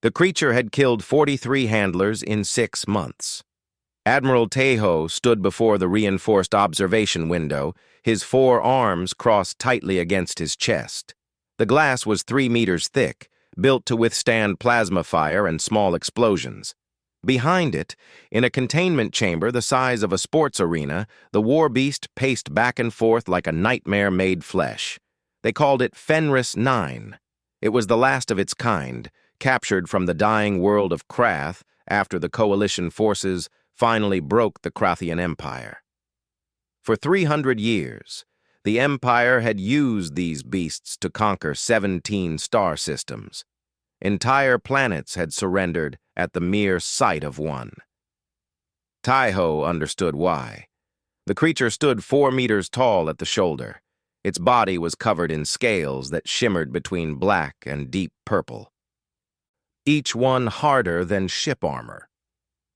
The creature had killed 43 handlers in 6 months. Admiral Tejo stood before the reinforced observation window, his 4 arms crossed tightly against his chest. The glass was 3 meters thick, built to withstand plasma fire and small explosions. Behind it, in a containment chamber the size of a sports arena, the Warbeast paced back and forth like a nightmare made flesh. They called it Fenris 9. It was the last of its kind, captured from the dying world of Krath after the Coalition forces finally broke the Krathian Empire. For 300 years, the Empire had used these beasts to conquer 17 star systems. Entire planets had surrendered at the mere sight of one. Tejo understood why. The creature stood 4 meters tall at the shoulder. Its body was covered in scales that shimmered between black and deep purple, each one harder than ship armor.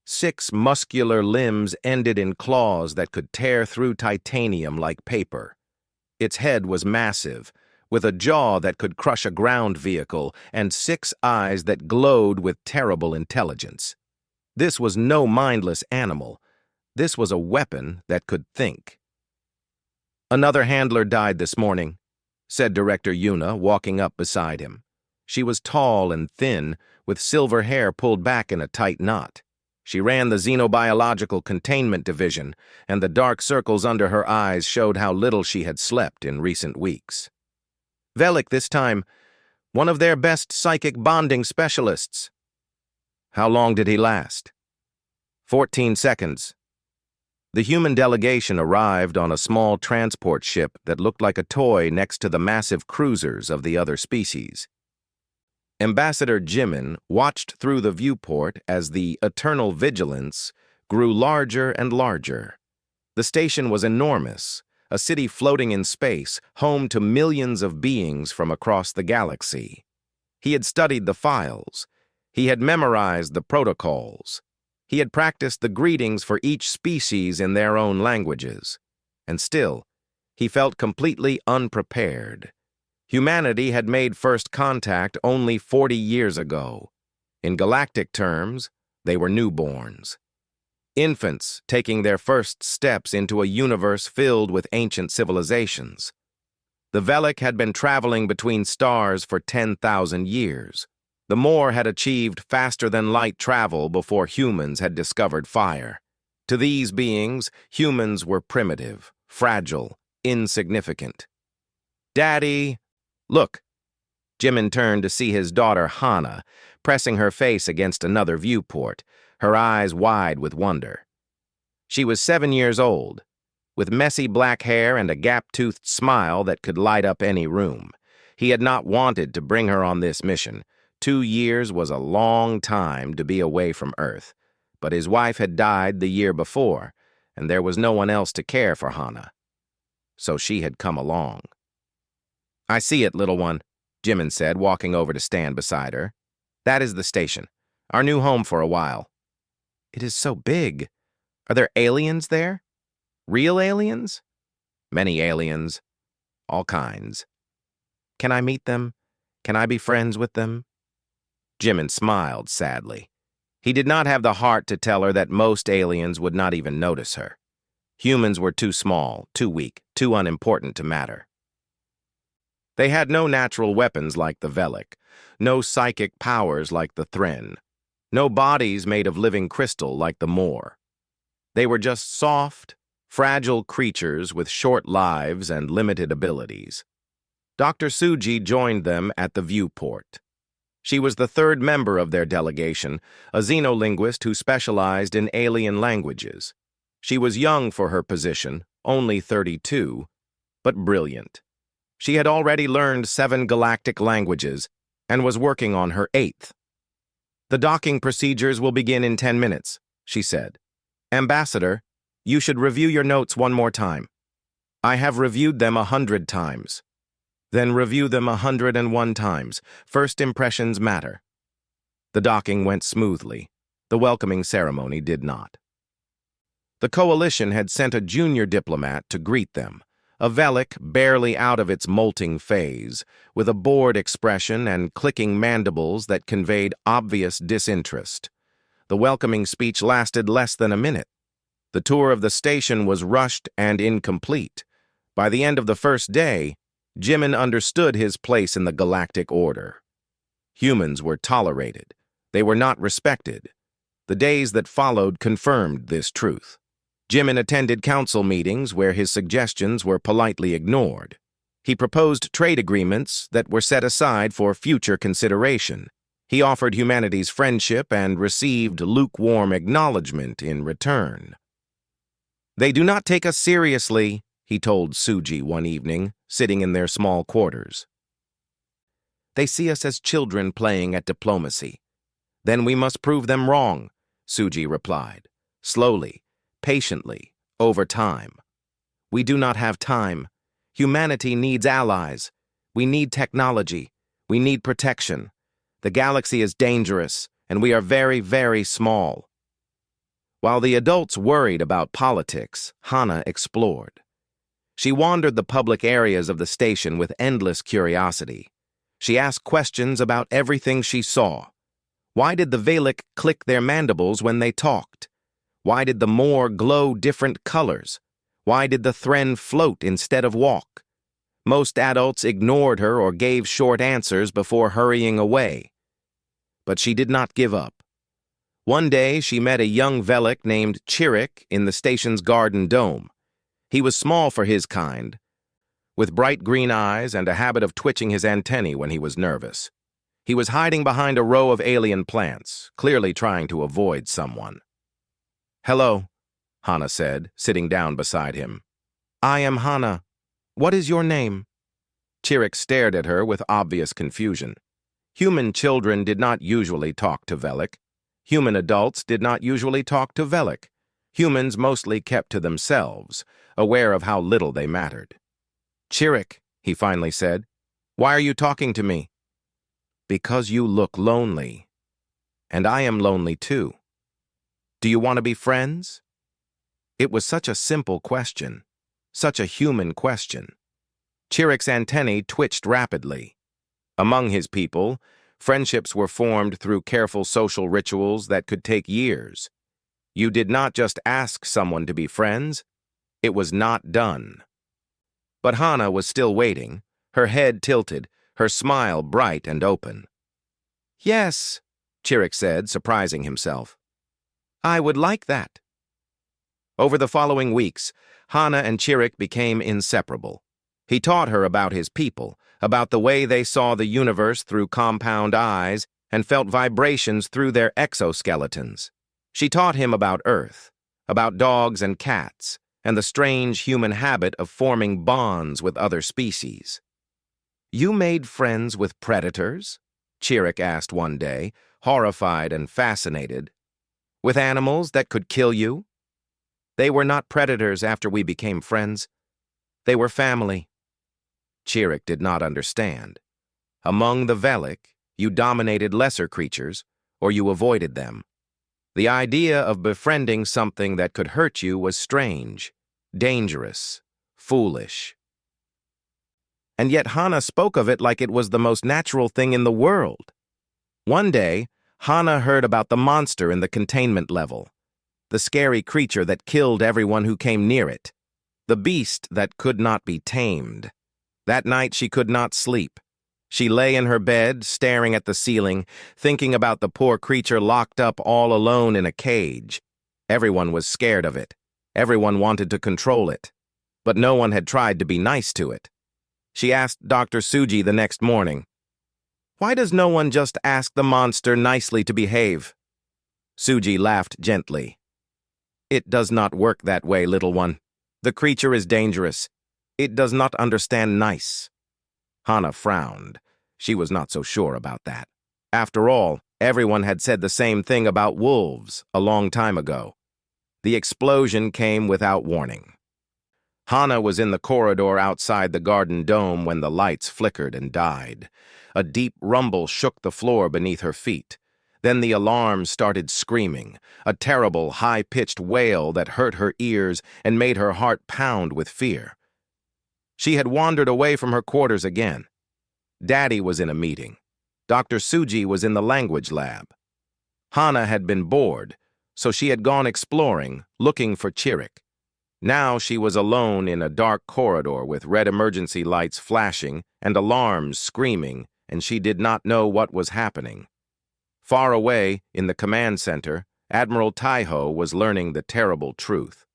6 muscular limbs ended in claws that could tear through titanium like paper. Its head was massive, with a jaw that could crush a ground vehicle and 6 eyes that glowed with terrible intelligence. This was no mindless animal. This was a weapon that could think. "Another handler died this morning," said Director Yuna, walking up beside him. She was tall and thin, with silver hair pulled back in a tight knot. She ran the Xenobiological Containment Division, and the dark circles under her eyes showed how little she had slept in recent weeks. "Velik this time, one of their best psychic bonding specialists." "How long did he last?" 14 seconds. The human delegation arrived on a small transport ship that looked like a toy next to the massive cruisers of the other species. Ambassador Jimin watched through the viewport as the Eternal Vigilance grew larger and larger. The station was enormous, a city floating in space, home to millions of beings from across the galaxy. He had studied the files. He had memorized the protocols. He had practiced the greetings for each species in their own languages. And still, he felt completely unprepared. Humanity had made first contact only 40 years ago. In galactic terms, they were newborns. Infants taking their first steps into a universe filled with ancient civilizations. The Velik had been traveling between stars for 10,000 years. The Moor had achieved faster-than-light travel before humans had discovered fire. To these beings, humans were primitive, fragile, insignificant. "Daddy, look." Jimin turned to see his daughter Hana, pressing her face against another viewport, her eyes wide with wonder. She was 7 years old, with messy black hair and a gap-toothed smile that could light up any room. He had not wanted to bring her on this mission. 2 years was a long time to be away from Earth, but his wife had died the year before, and there was no one else to care for Hana. So she had come along. "I see it, little one," Jimin said, walking over to stand beside her. "That is the station, our new home for a while." "It is so big. Are there aliens there? Real aliens?" "Many aliens. All kinds." "Can I meet them? Can I be friends with them?" Jimin smiled sadly. He did not have the heart to tell her that most aliens would not even notice her. Humans were too small, too weak, too unimportant to matter. They had no natural weapons like the Velik, no psychic powers like the Thren, no bodies made of living crystal like the Moor. They were just soft, fragile creatures with short lives and limited abilities. Dr. Suji joined them at the viewport. She was the 3rd member of their delegation, a xenolinguist who specialized in alien languages. She was young for her position, only 32, but brilliant. She had already learned 7 galactic languages and was working on her 8th. "The docking procedures will begin in 10 minutes, she said. "Ambassador, you should review your notes one more time." "I have reviewed them 100 times. "Then review them 101 times. First impressions matter." The docking went smoothly. The welcoming ceremony did not. The Coalition had sent a junior diplomat to greet them, a Velic barely out of its molting phase, with a bored expression and clicking mandibles that conveyed obvious disinterest. The welcoming speech lasted less than a minute. The tour of the station was rushed and incomplete. By the end of the first day, Jimin understood his place in the galactic order. Humans were tolerated. They were not respected. The days that followed confirmed this truth. Jimin attended council meetings where his suggestions were politely ignored. He proposed trade agreements that were set aside for future consideration. He offered humanity's friendship and received lukewarm acknowledgement in return. "They do not take us seriously," he told Suji one evening, sitting in their small quarters. "They see us as children playing at diplomacy. Then we must prove them wrong," Suji replied, slowly, patiently, over time. "We do not have time. Humanity needs allies. We need technology. We need protection. The galaxy is dangerous, and we are very, very small." While the adults worried about politics, Hana explored. She wandered the public areas of the station with endless curiosity. She asked questions about everything she saw. Why did the Velic click their mandibles when they talked? Why did the Moor glow different colors? Why did the Thren float instead of walk? Most adults ignored her or gave short answers before hurrying away. But she did not give up. One day, she met a young Velic named Chirik in the station's garden dome. He was small for his kind, with bright green eyes and a habit of twitching his antennae when he was nervous. He was hiding behind a row of alien plants, clearly trying to avoid someone. "Hello," Hana said, sitting down beside him. "I am Hana. What is your name?" Chirik stared at her with obvious confusion. Human children did not usually talk to Velic. Human adults did not usually talk to Velic. Humans mostly kept to themselves, aware of how little they mattered. "Chirik," he finally said, "why are you talking to me?" "Because you look lonely. And I am lonely too. Do you want to be friends?" It was such a simple question, such a human question. Chirik's antennae twitched rapidly. Among his people, friendships were formed through careful social rituals that could take years. You did not just ask someone to be friends, it was not done. But Hana was still waiting, her head tilted, her smile bright and open. "Yes," Chirik said, surprising himself. "I would like that." Over the following weeks, Hana and Chirik became inseparable. He taught her about his people, about the way they saw the universe through compound eyes and felt vibrations through their exoskeletons. She taught him about Earth, about dogs and cats, and the strange human habit of forming bonds with other species. "You made friends with predators?" Chirik asked one day, horrified and fascinated. "With animals that could kill you?" "They were not predators after we became friends. They were family." Chirik did not understand. Among the Velic, you dominated lesser creatures, or you avoided them. The idea of befriending something that could hurt you was strange, dangerous, foolish. And yet Hana spoke of it like it was the most natural thing in the world. One day, Hana heard about the monster in the containment level, the scary creature that killed everyone who came near it, the beast that could not be tamed. That night she could not sleep. She lay in her bed, staring at the ceiling, thinking about the poor creature locked up all alone in a cage. Everyone was scared of it. Everyone wanted to control it. But no one had tried to be nice to it. She asked Dr. Suji the next morning, "Why does no one just ask the monster nicely to behave?" Suji laughed gently. "It does not work that way, little one. The creature is dangerous. It does not understand nice." Hana frowned. She was not so sure about that. After all, everyone had said the same thing about wolves a long time ago. The explosion came without warning. Hana was in the corridor outside the garden dome when the lights flickered and died. A deep rumble shook the floor beneath her feet. Then the alarm started screaming, a terrible, high-pitched wail that hurt her ears and made her heart pound with fear. She had wandered away from her quarters again. Daddy was in a meeting. Dr. Suji was in the language lab. Hana had been bored, so she had gone exploring, looking for Chirik. Now she was alone in a dark corridor with red emergency lights flashing and alarms screaming, and she did not know what was happening. Far away, in the command center, Admiral Taiho was learning the terrible truth.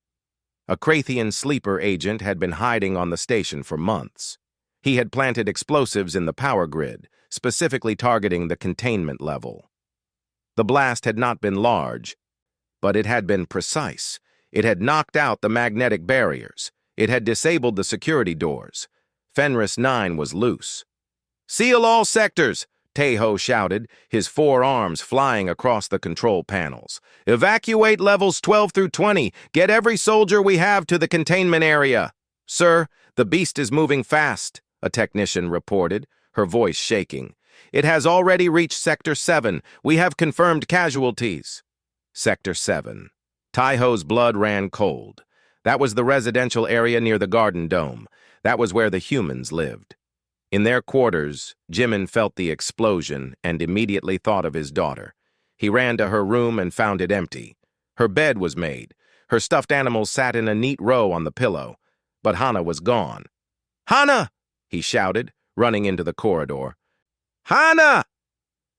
A Krathian sleeper agent had been hiding on the station for months. He had planted explosives in the power grid, specifically targeting the containment level. The blast had not been large, but it had been precise. It had knocked out the magnetic barriers. It had disabled the security doors. Fenris 9 was loose. "Seal all sectors!" Taiho shouted, his 4 arms flying across the control panels. "Evacuate levels 12 through 20. Get every soldier we have to the containment area." "Sir, the beast is moving fast," a technician reported, her voice shaking. "It has already reached Sector 7. We have confirmed casualties." Sector 7. Taiho's blood ran cold. That was the residential area near the Garden Dome. That was where the humans lived. In their quarters, Jimin felt the explosion and immediately thought of his daughter. He ran to her room and found it empty. Her bed was made. Her stuffed animals sat in a neat row on the pillow. But Hana was gone. "Hana!" he shouted, running into the corridor. "Hana!"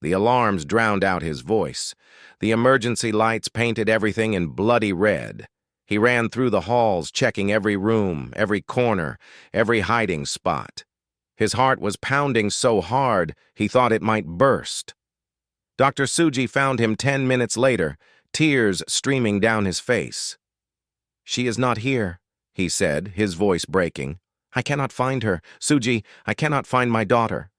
The alarms drowned out his voice. The emergency lights painted everything in bloody red. He ran through the halls, checking every room, every corner, every hiding spot. His heart was pounding so hard, he thought it might burst. Dr. Suji found him 10 minutes later, tears streaming down his face. "She is not here," he said, his voice breaking. "I cannot find her. Suji, I cannot find my daughter."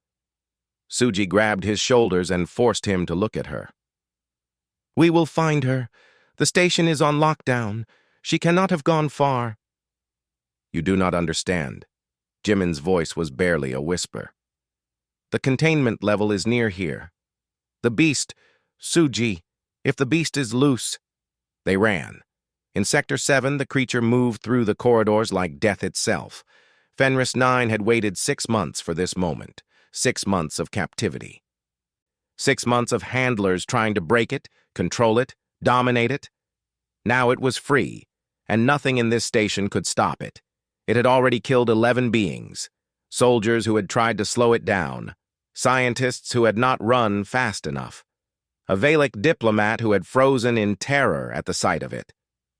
Suji grabbed his shoulders and forced him to look at her. "We will find her. The station is on lockdown. She cannot have gone far." "You do not understand." Jimin's voice was barely a whisper. "The containment level is near here. The beast, Suji, if the beast is loose." They ran. In Sector 7, the creature moved through the corridors like death itself. Fenris 9 had waited 6 months for this moment. 6 months of captivity. 6 months of handlers trying to break it, control it, dominate it. Now it was free, and nothing in this station could stop it. It had already killed 11 beings. Soldiers who had tried to slow it down. Scientists who had not run fast enough. A Valak diplomat who had frozen in terror at the sight of it.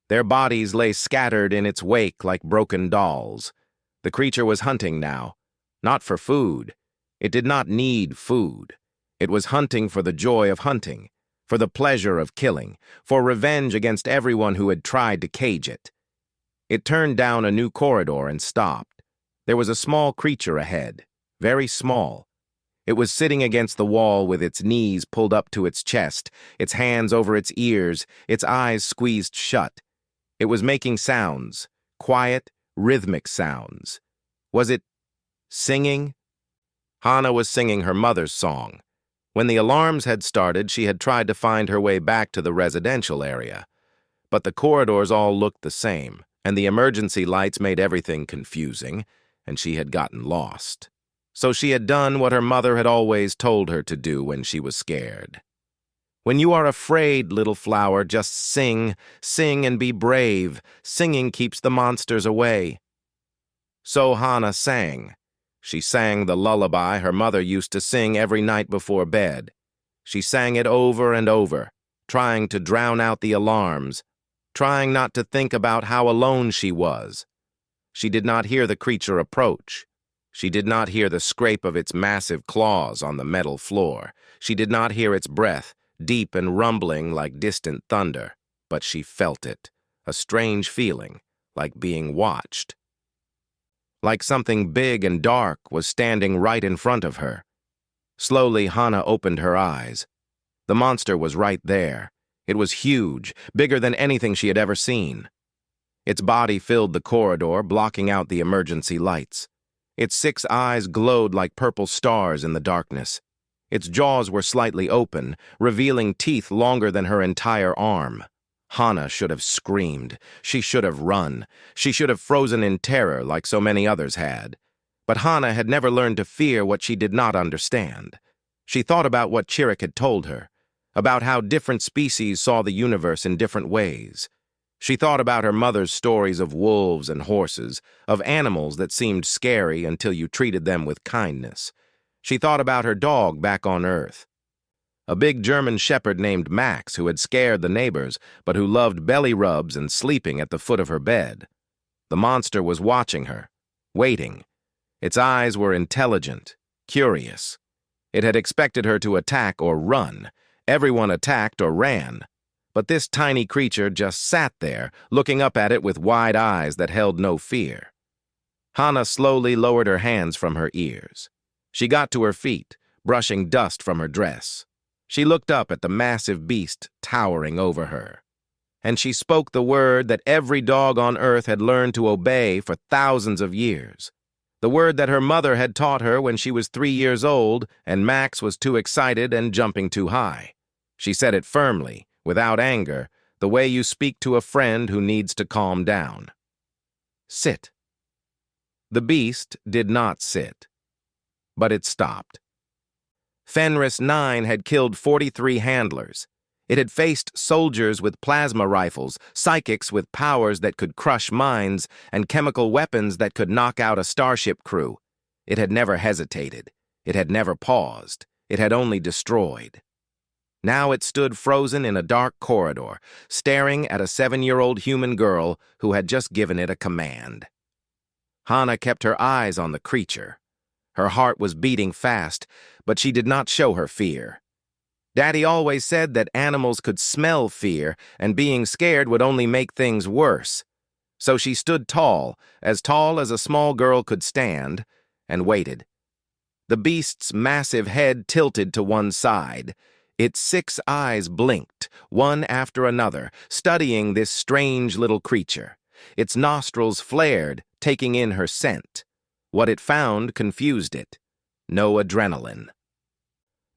Their bodies lay scattered in its wake like broken dolls. The creature was hunting now, not for food. It did not need food. It was hunting for the joy of hunting, for the pleasure of killing, for revenge against everyone who had tried to cage it. It turned down a new corridor and stopped. There was a small creature ahead, very small. It was sitting against the wall with its knees pulled up to its chest, its hands over its ears, its eyes squeezed shut. It was making sounds, quiet, rhythmic sounds. Was it singing? Hana was singing her mother's song. When the alarms had started, she had tried to find her way back to the residential area. But the corridors all looked the same, and the emergency lights made everything confusing, and she had gotten lost. So she had done what her mother had always told her to do when she was scared. "When you are afraid, little flower, just sing, sing and be brave. Singing keeps the monsters away." So Hana sang. She sang the lullaby her mother used to sing every night before bed. She sang it over and over, trying to drown out the alarms, trying not to think about how alone she was. She did not hear the creature approach. She did not hear the scrape of its massive claws on the metal floor. She did not hear its breath, deep and rumbling like distant thunder. But she felt it, a strange feeling, like being watched. Like something big and dark was standing right in front of her. Slowly, Hana opened her eyes. The monster was right there. It was huge, bigger than anything she had ever seen. Its body filled the corridor, blocking out the emergency lights. Its 6 eyes glowed like purple stars in the darkness. Its jaws were slightly open, revealing teeth longer than her entire arm. Hana should have screamed. She should have run. She should have frozen in terror like so many others had. But Hana had never learned to fear what she did not understand. She thought about what Chirik had told her, about how different species saw the universe in different ways. She thought about her mother's stories of wolves and horses, of animals that seemed scary until you treated them with kindness. She thought about her dog back on Earth, a big German shepherd named Max who had scared the neighbors, but who loved belly rubs and sleeping at the foot of her bed. The monster was watching her, waiting. Its eyes were intelligent, curious. It had expected her to attack or run. Everyone attacked or ran. But this tiny creature just sat there, looking up at it with wide eyes that held no fear. Hana slowly lowered her hands from her ears. She got to her feet, brushing dust from her dress. She looked up at the massive beast towering over her. And she spoke the word that every dog on Earth had learned to obey for thousands of years. The word that her mother had taught her when she was 3 years old and Max was too excited and jumping too high. She said it firmly, without anger, the way you speak to a friend who needs to calm down. Sit. The beast did not sit, but it stopped. Fenris 9 had killed 43 handlers. It had faced soldiers with plasma rifles, psychics with powers that could crush minds, and chemical weapons that could knock out a starship crew. It had never hesitated. It had never paused. It had only destroyed. Now it stood frozen in a dark corridor, staring at a 7-year-old human girl who had just given it a command. Hana kept her eyes on the creature. Her heart was beating fast, but she did not show her fear. Daddy always said that animals could smell fear, and being scared would only make things worse. So she stood tall as a small girl could stand, and waited. The beast's massive head tilted to one side. Its 6 eyes blinked, one after another, studying this strange little creature. Its nostrils flared, taking in her scent. What it found confused it. No adrenaline.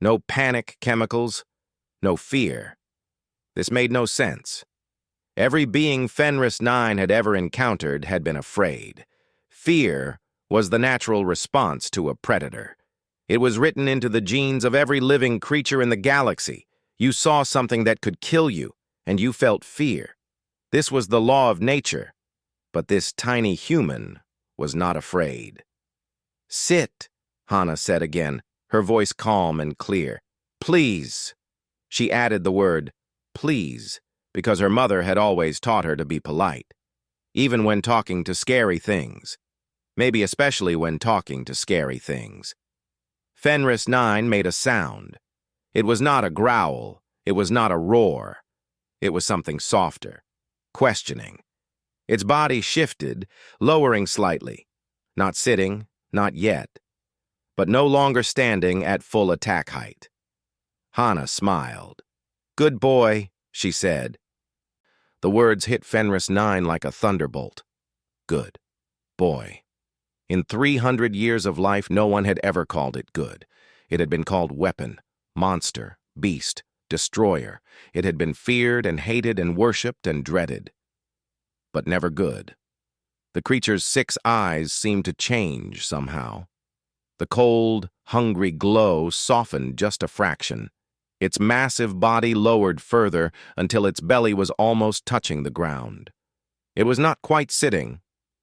No panic chemicals. No fear. This made no sense. Every being Fenris 9 had ever encountered had been afraid. Fear was the natural response to a predator. It was written into the genes of every living creature in the galaxy. You saw something that could kill you, and you felt fear. This was the law of nature. But this tiny human was not afraid. Sit, Hana said again, her voice calm and clear. Please. She added the word, please, because her mother had always taught her to be polite, even when talking to scary things. Maybe especially when talking to scary things. Fenris 9 made a sound. It was not a growl. It was not a roar. It was something softer, questioning. Its body shifted, lowering slightly. Not sitting, not yet, but no longer standing at full attack height. Hana smiled. Good boy, she said. The words hit Fenris 9 like a thunderbolt. Good boy. In 300 years of life, no one had ever called it good. It had been called weapon, monster, beast, destroyer. It had been feared and hated and worshipped and dreaded. But never good. The creature's 6 eyes seemed to change somehow. The cold, hungry glow softened just a fraction. Its massive body lowered further until its belly was almost touching the ground. It was not quite sitting,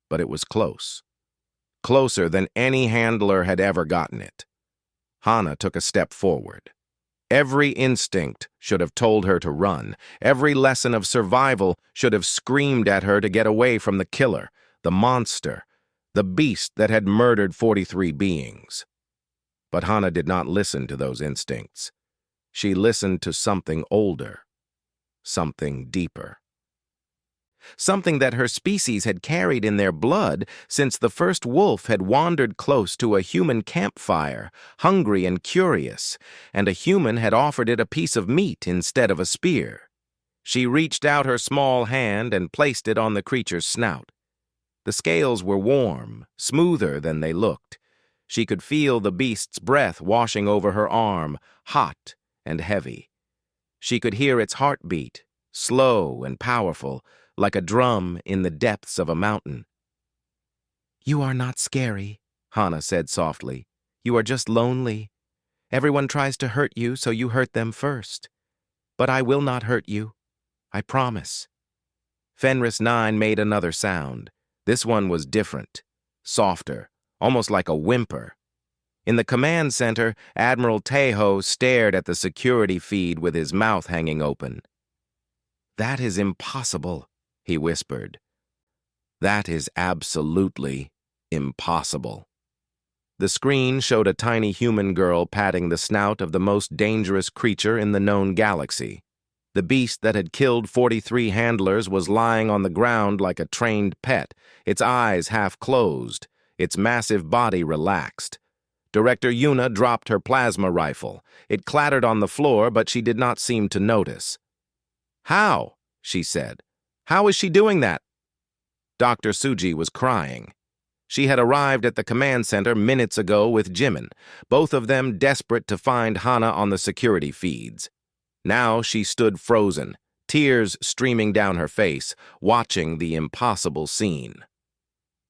but it was close. Closer than any handler had ever gotten it. Hana took a step forward. Every instinct should have told her to run. Every lesson of survival should have screamed at her to get away from the killer, the monster, the beast that had murdered 43 beings. But Hana did not listen to those instincts. She listened to something older, something deeper. Something that her species had carried in their blood since the first wolf had wandered close to a human campfire, hungry and curious, and a human had offered it a piece of meat instead of a spear. She reached out her small hand and placed it on the creature's snout. The scales were warm, smoother than they looked. She could feel the beast's breath washing over her arm, hot and heavy. She could hear its heartbeat, slow and powerful, like a drum in the depths of a mountain. "You are not scary," Hana said softly. "You are just lonely. Everyone tries to hurt you, so you hurt them first. But I will not hurt you. I promise." Fenris 9 made another sound. This one was different, softer, almost like a whimper. In the command center, Admiral Tejo stared at the security feed with his mouth hanging open. "That is impossible," he whispered. "That is absolutely impossible." The screen showed a tiny human girl patting the snout of the most dangerous creature in the known galaxy. The beast that had killed 43 handlers was lying on the ground like a trained pet, its eyes half closed, its massive body relaxed. Director Yuna dropped her plasma rifle. It clattered on the floor, but she did not seem to notice. "How?" she said. "How is she doing that?" Dr. Suji was crying. She had arrived at the command center minutes ago with Jimin, both of them desperate to find Hana on the security feeds. Now she stood frozen, tears streaming down her face, watching the impossible scene.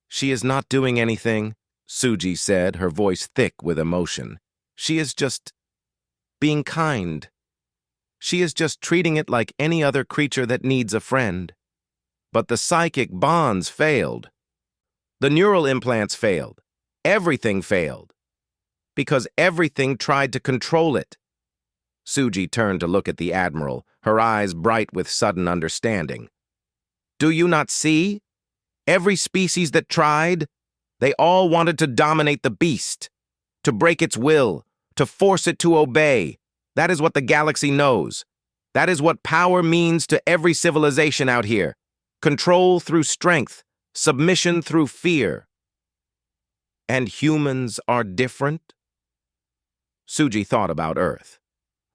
"She is not doing anything," Suji said, her voice thick with emotion. "She is just being kind. She is just treating it like any other creature that needs a friend." But the psychic bonds failed. The neural implants failed. Everything failed. Because everything tried to control it. Suji turned to look at the Admiral, her eyes bright with sudden understanding. "Do you not see? Every species that tried, they all wanted to dominate the beast, to break its will, to force it to obey. That is what the galaxy knows. That is what power means to every civilization out here. Control through strength, submission through fear. And humans are different?" Suji thought about Earth,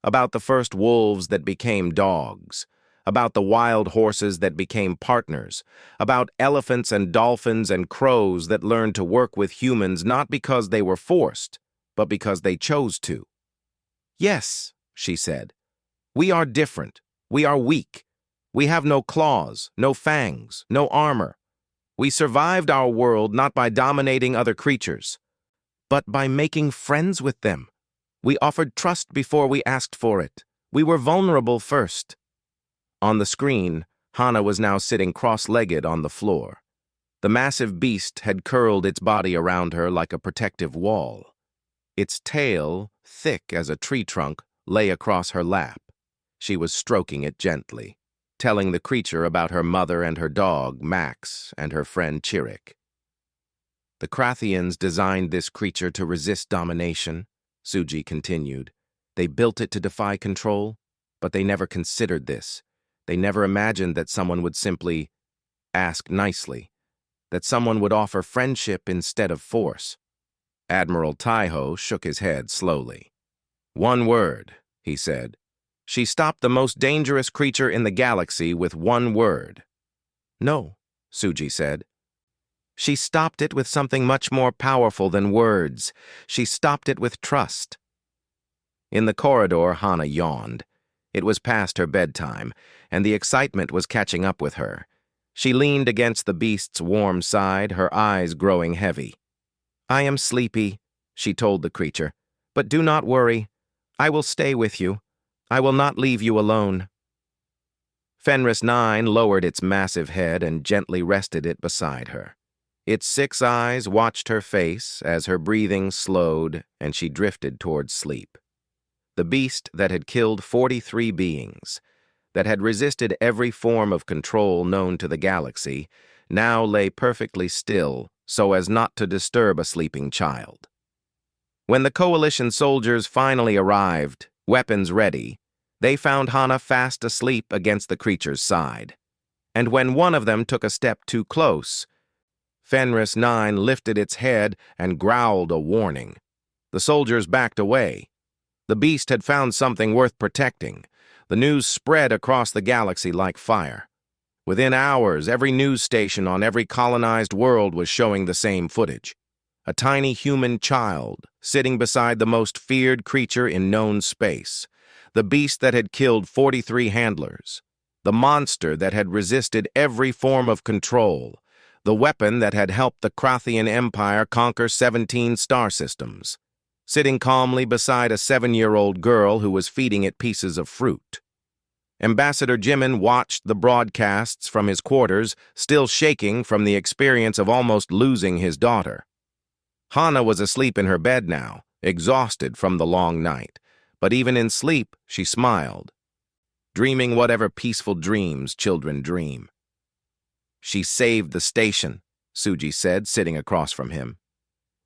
about the first wolves that became dogs, about the wild horses that became partners, about elephants and dolphins and crows that learned to work with humans not because they were forced, but because they chose to. "Yes," she said, "we are different. We are weak. We have no claws, no fangs, no armor. We survived our world not by dominating other creatures, but by making friends with them. We offered trust before we asked for it. We were vulnerable first." On the screen, Hana was now sitting cross-legged on the floor. The massive beast had curled its body around her like a protective wall. Its tail, thick as a tree trunk, lay across her lap. She was stroking it gently, telling the creature about her mother and her dog, Max, and her friend Chirik. "The Krathians designed this creature to resist domination," Suji continued. "They built it to defy control, but they never considered this. They never imagined that someone would simply ask nicely, that someone would offer friendship instead of force." Admiral Tejo shook his head slowly. "One word," he said. "She stopped the most dangerous creature in the galaxy with one word." "No," Suji said. "She stopped it with something much more powerful than words. She stopped it with trust." In the corridor, Hana yawned. It was past her bedtime, and the excitement was catching up with her. She leaned against the beast's warm side, her eyes growing heavy. "I am sleepy," she told the creature, "but do not worry. I will stay with you. I will not leave you alone." Fenris 9 lowered its massive head and gently rested it beside her. Its 6 eyes watched her face as her breathing slowed and she drifted towards sleep. The beast that had killed 43 beings, that had resisted every form of control known to the galaxy, now lay perfectly still so as not to disturb a sleeping child. When the Coalition soldiers finally arrived, weapons ready, they found Hana fast asleep against the creature's side. And when one of them took a step too close, Fenris 9 lifted its head and growled a warning. The soldiers backed away. The beast had found something worth protecting. The news spread across the galaxy like fire. Within hours, every news station on every colonized world was showing the same footage. A tiny human child sitting beside the most feared creature in known space, the beast that had killed 43 handlers. the monster that had resisted every form of control, the weapon that had helped the Krathian Empire conquer 17 star systems, sitting calmly beside a 7-year-old girl who was feeding it pieces of fruit. Ambassador Jimin watched the broadcasts from his quarters, still shaking from the experience of almost losing his daughter. Hana was asleep in her bed now, exhausted from the long night, but even in sleep she smiled, dreaming whatever peaceful dreams children dream. "She saved the station," Suji said, sitting across from him.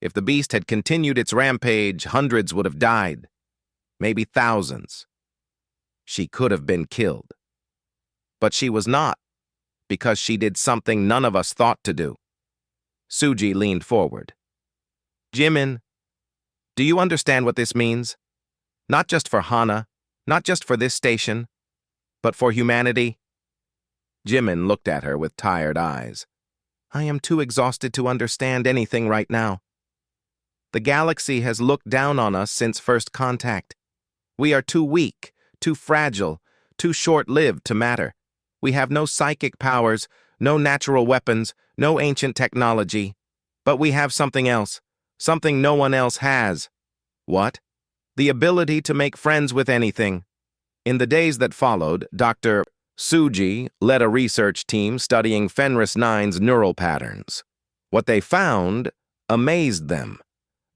"If the beast had continued its rampage, hundreds would have died, maybe thousands. She could have been killed. But she was not, because she did something none of us thought to do." Suji leaned forward. "Jimin, do you understand what this means? Not just for Hana, not just for this station, but for humanity?" Jimin looked at her with tired eyes. "I am too exhausted to understand anything right now. The galaxy has looked down on us since first contact. We are too weak, too fragile, too short-lived to matter. We have no psychic powers, no natural weapons, no ancient technology. But we have something else, something no one else has." "What?" "The ability to make friends with anything." In the days that followed, Dr. Suji led a research team studying Fenris 9's neural patterns. What they found amazed them.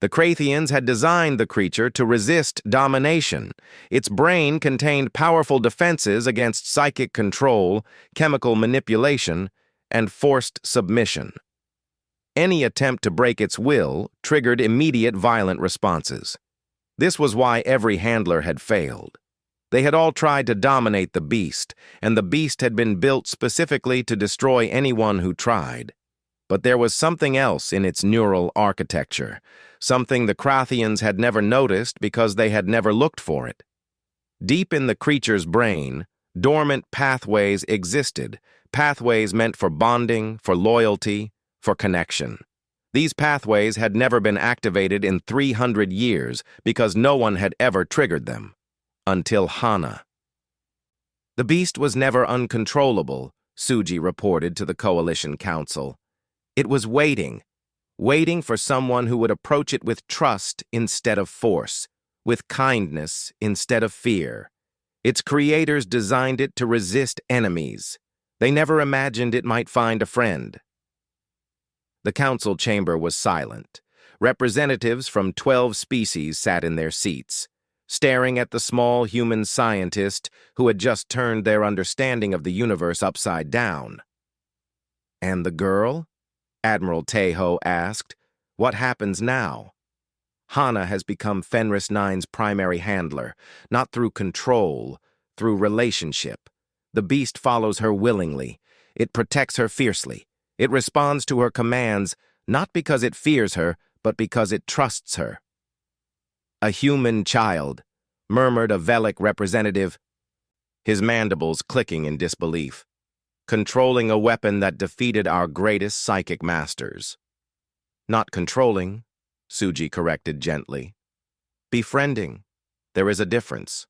The Krathians had designed the creature to resist domination. Its brain contained powerful defenses against psychic control, chemical manipulation, and forced submission. Any attempt to break its will triggered immediate violent responses. This was why every handler had failed. They had all tried to dominate the beast, and the beast had been built specifically to destroy anyone who tried. But there was something else in its neural architecture, something the Krathians had never noticed because they had never looked for it. Deep in the creature's brain, dormant pathways existed, pathways meant for bonding, for loyalty, for connection. These pathways had never been activated in 300 years because no one had ever triggered them. Until Hana. "The beast was never uncontrollable," Suji reported to the Coalition Council. "It was waiting for someone who would approach it with trust instead of force, with kindness instead of fear. Its creators designed it to resist enemies. They never imagined it might find a friend." The council chamber was silent. Representatives from 12 species sat in their seats, staring at the small human scientist who had just turned their understanding of the universe upside down. "And the girl?" Admiral Tejo asked. "What happens now?" "Hana has become Fenris 9's primary handler, not through control, through relationship. The beast follows her willingly. It protects her fiercely. It responds to her commands, not because it fears her, but because it trusts her." "A human child," murmured a Velic representative, his mandibles clicking in disbelief. "Controlling a weapon that defeated our greatest psychic masters." "Not controlling," Suji corrected gently. "Befriending. There is a difference."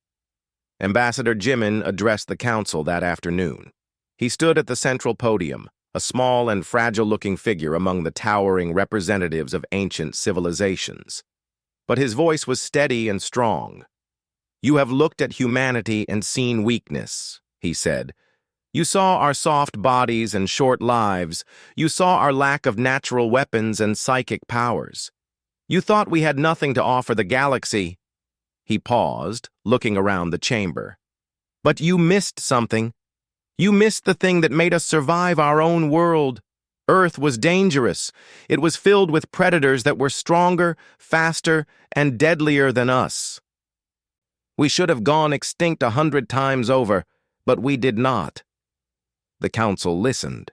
Ambassador Jimin addressed the council that afternoon. He stood at the central podium, a small and fragile-looking figure among the towering representatives of ancient civilizations. But his voice was steady and strong. "You have looked at humanity and seen weakness," he said. "You saw our soft bodies and short lives. You saw our lack of natural weapons and psychic powers. You thought we had nothing to offer the galaxy." He paused, looking around the chamber. "But you missed something. You missed the thing that made us survive our own world. Earth was dangerous. It was filled with predators that were stronger, faster, and deadlier than us. We should have gone extinct 100 times over, but we did not." The council listened.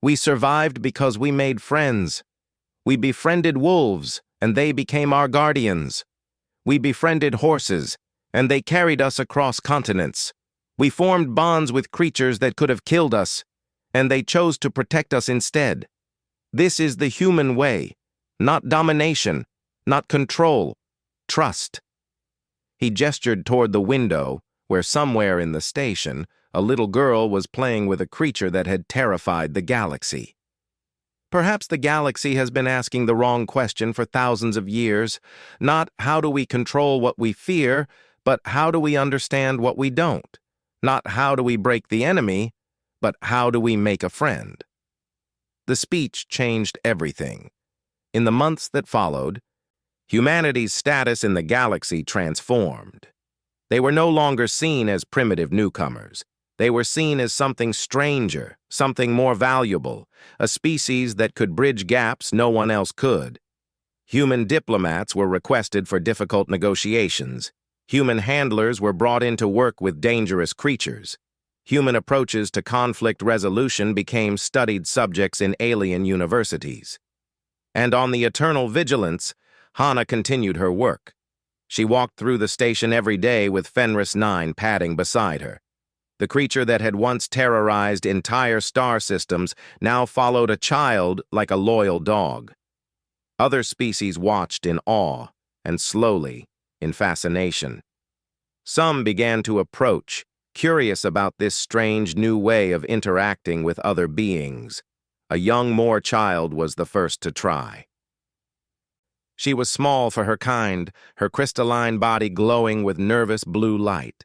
"We survived because we made friends. We befriended wolves, and they became our guardians. We befriended horses, and they carried us across continents. We formed bonds with creatures that could have killed us, and they chose to protect us instead. This is the human way, not domination, not control, trust." He gestured toward the window, where somewhere in the station, A little girl was playing with a creature that had terrified the galaxy. Perhaps the galaxy has been asking the wrong question for thousands of years. Not how do we control what we fear, but how do we understand what we don't? Not how do we break the enemy, but how do we make a friend? The speech changed everything. In the months that followed, humanity's status in the galaxy transformed. They were no longer seen as primitive newcomers. They were seen as something stranger, something more valuable, a species that could bridge gaps no one else could. Human diplomats were requested for difficult negotiations. Human handlers were brought in to work with dangerous creatures. Human approaches to conflict resolution became studied subjects in alien universities. And on the eternal vigilance, Hana continued her work. She walked through the station every day with Fenris 9 padding beside her. The creature that had once terrorized entire star systems now followed a child like a loyal dog. Other species watched in awe and slowly in fascination. Some began to approach, curious about this strange new way of interacting with other beings. A young Moor child was the first to try. She was small for her kind, her crystalline body glowing with nervous blue light.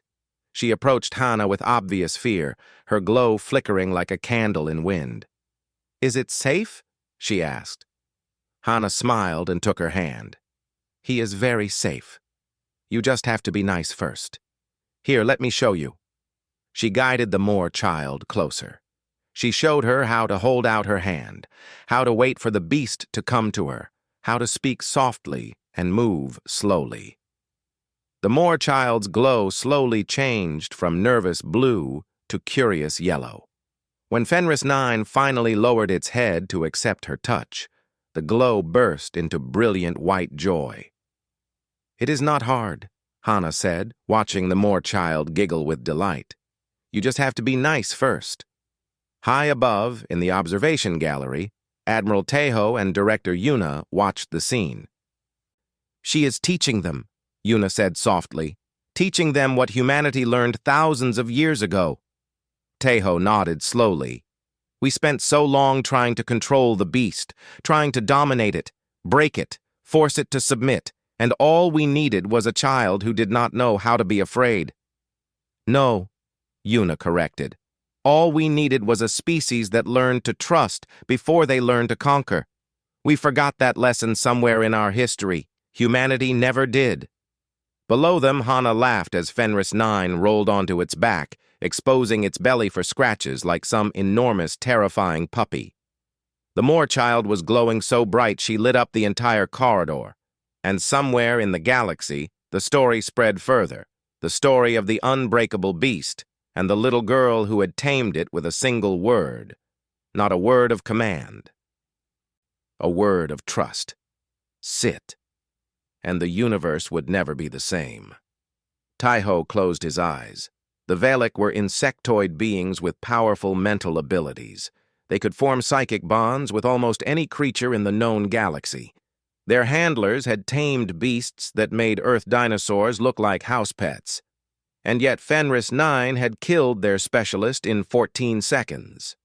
She approached Hana with obvious fear, her glow flickering like a candle in wind. "Is it safe?" she asked. Hana smiled and took her hand. "He is very safe. You just have to be nice first. Here, let me show you." She guided the Moor child closer. She showed her how to hold out her hand, how to wait for the beast to come to her, how to speak softly and move slowly. The Moor child's glow slowly changed from nervous blue to curious yellow. When Fenris 9 finally lowered its head to accept her touch, the glow burst into brilliant white joy. "It is not hard," Hana said, watching the Moor child giggle with delight. "You just have to be nice first." High above, in the observation gallery, Admiral Tejo and Director Yuna watched the scene. "She is teaching them," Yuna said softly, "teaching them what humanity learned thousands of years ago." Tejo nodded slowly. "We spent so long trying to control the beast, trying to dominate it, break it, force it to submit, and all we needed was a child who did not know how to be afraid." "No," Yuna corrected. "All we needed was a species that learned to trust before they learned to conquer. We forgot that lesson somewhere in our history. Humanity never did." Below them, Hana laughed as Fenris 9 rolled onto its back, exposing its belly for scratches like some enormous, terrifying puppy. The Moor child was glowing so bright she lit up the entire corridor. And somewhere in the galaxy, the story spread further, the story of the unbreakable beast and the little girl who had tamed it with a single word. Not a word of command. A word of trust. Sit. And the universe would never be the same. Tejo closed his eyes. The Valak were insectoid beings with powerful mental abilities. They could form psychic bonds with almost any creature in the known galaxy. Their handlers had tamed beasts that made Earth dinosaurs look like house pets. And yet Fenris 9 had killed their specialist in 14 seconds.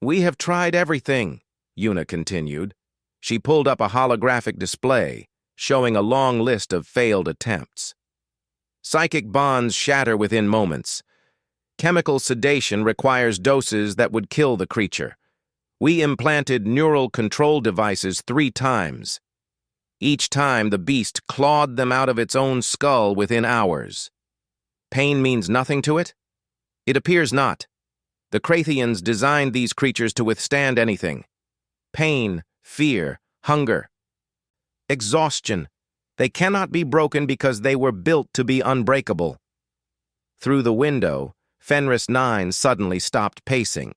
"We have tried everything," Yuna continued. She pulled up a holographic display, showing a long list of failed attempts. Psychic bonds shatter within moments. Chemical sedation requires doses that would kill the creature. We implanted neural control devices 3 times. Each time the beast clawed them out of its own skull within hours. Pain means nothing to it? It appears not. The Krathians designed these creatures to withstand anything. Pain, fear, hunger, exhaustion. They cannot be broken because they were built to be unbreakable. Through the window, Fenris 9 suddenly stopped pacing.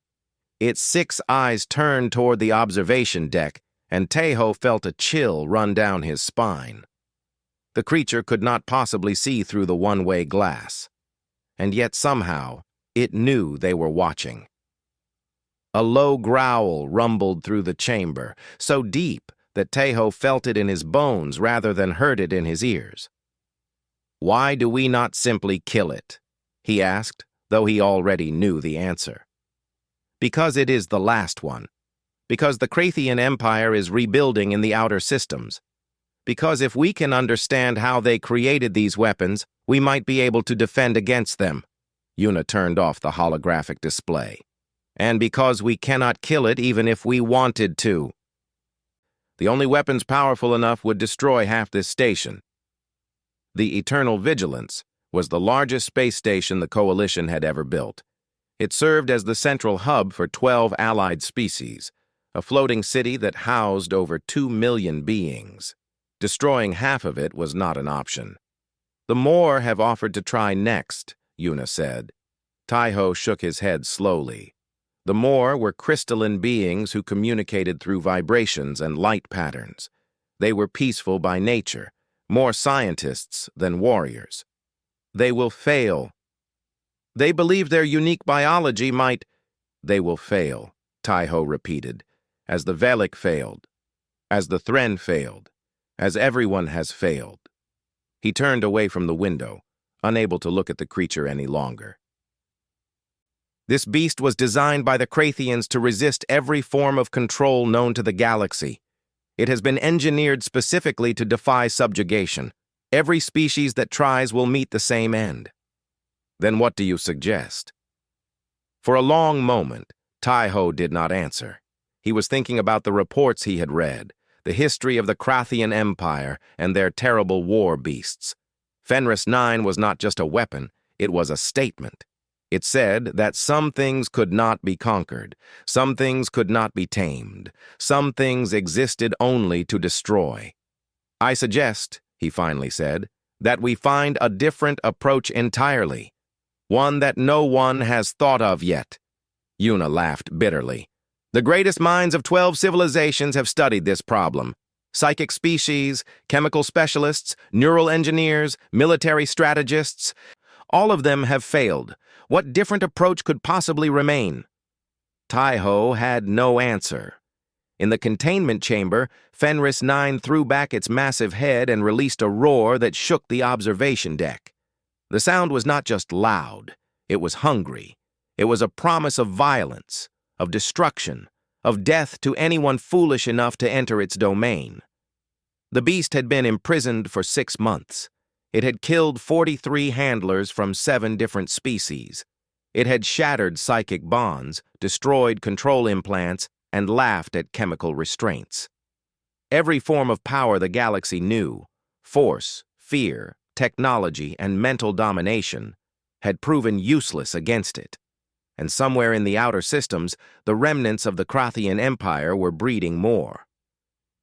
Its 6 eyes turned toward the observation deck, and Tejo felt a chill run down his spine. The creature could not possibly see through the one-way glass. And yet somehow, it knew they were watching. A low growl rumbled through the chamber, so deep that Tejo felt it in his bones rather than heard it in his ears. "Why do we not simply kill it?" he asked, though he already knew the answer. Because it is the last one. Because the Krathian Empire is rebuilding in the outer systems. Because if we can understand how they created these weapons, we might be able to defend against them. Yuna turned off the holographic display. And because we cannot kill it even if we wanted to. The only weapons powerful enough would destroy half this station. The Eternal Vigilance was the largest space station the Coalition had ever built. It served as the central hub for 12 allied species, a floating city that housed over 2 million beings. Destroying half of it was not an option. The Moor have offered to try next, Yuna said. Taiho shook his head slowly. The Moor were crystalline beings who communicated through vibrations and light patterns. They were peaceful by nature, more scientists than warriors. They will fail. They believe their unique biology might... They will fail, Taiho repeated, as the Velik failed, as the Thren failed, as everyone has failed. He turned away from the window, unable to look at the creature any longer. This beast was designed by the Krathians to resist every form of control known to the galaxy. It has been engineered specifically to defy subjugation. Every species that tries will meet the same end. Then what do you suggest? For a long moment, Taiho did not answer. He was thinking about the reports he had read, the history of the Krathian Empire and their terrible war beasts. Fenris 9 was not just a weapon, it was a statement. It said that some things could not be conquered, some things could not be tamed, some things existed only to destroy. I suggest, he finally said, that we find a different approach entirely, one that no one has thought of yet. Yuna laughed bitterly. The greatest minds of 12 civilizations have studied this problem. Psychic species, chemical specialists, neural engineers, military strategists, all of them have failed. What different approach could possibly remain? Taiho had no answer. In the containment chamber, Fenris 9 threw back its massive head and released a roar that shook the observation deck. The sound was not just loud, it was hungry. It was a promise of violence, of destruction, of death to anyone foolish enough to enter its domain. The beast had been imprisoned for 6 months. It had killed 43 handlers from 7 different species. It had shattered psychic bonds, destroyed control implants, and laughed at chemical restraints. Every form of power the galaxy knew, force, fear, technology, and mental domination, had proven useless against it. And somewhere in the outer systems, the remnants of the Krathian Empire were breeding more.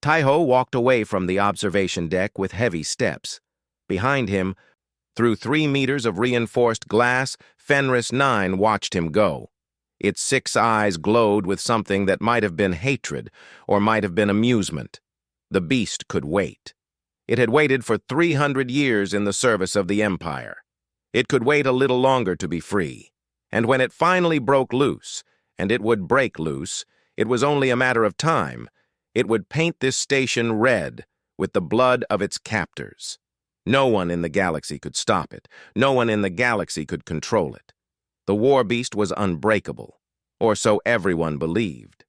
Taiho walked away from the observation deck with heavy steps. Behind him, through 3 meters of reinforced glass, Fenris 9 watched him go. Its 6 eyes glowed with something that might have been hatred or might have been amusement. The beast could wait. It had waited for 300 years in the service of the Empire. It could wait a little longer to be free. And when it finally broke loose, and it would break loose, it was only a matter of time, it would paint this station red with the blood of its captors. No one in the galaxy could stop it. No one in the galaxy could control it. The Warbeast was unbreakable, or so everyone believed.